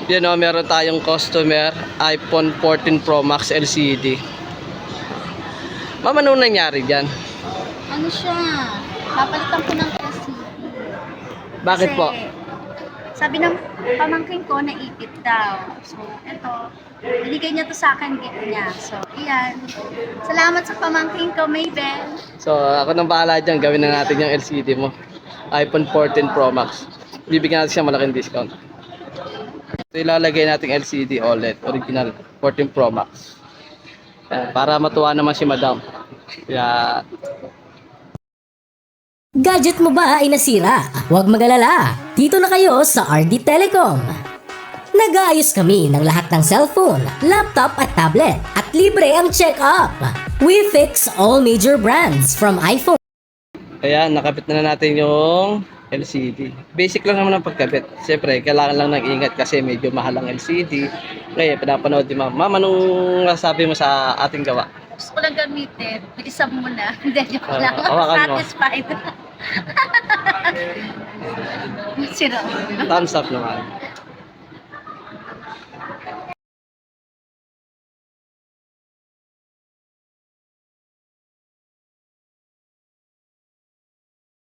Yan o, meron tayong customer, iPhone 14 Pro Max LCD. Ma'am, anong nangyari dyan? Ano siya? Papalitan ko ng LCD. Bakit Kasi, po? sabi ng pamangkin ko, naipit daw. So, eto, binigay niya to sa akin, gift niya. So, iyan. Salamat sa pamangkin ko, Maybell. So, ako nang bahala dyan. Gawin na natin yung LCD mo. iPhone 14 Pro Max. Bibigyan natin siya malaking discount. So, ilalagay natin LCD OLED. Original 14 Pro Max. Para matuwa naman si Madam. Kaya, Gadget mo ba ay nasira? Huwag mag-alala. Dito na kayo sa RD Telecom. Nag-aayos kami ng lahat ng cellphone, laptop at tablet at libre ang check-up. We fix all major brands from iPhone. kaya nakabit na natin yung LCD. Basic lang naman ang pagkabit. Siyempre, kailangan lang ng ingat kasi medyo mahal ang LCD. Ngayon, pinapanood ni Ma'am. Ma'am, anong sabi mo sa ating gawa? Gusto ko lang gamitin. Bilisan mo na. Hindi, joke lang. Hawakan mo. Satisfied. Sira. Thumbs up naman.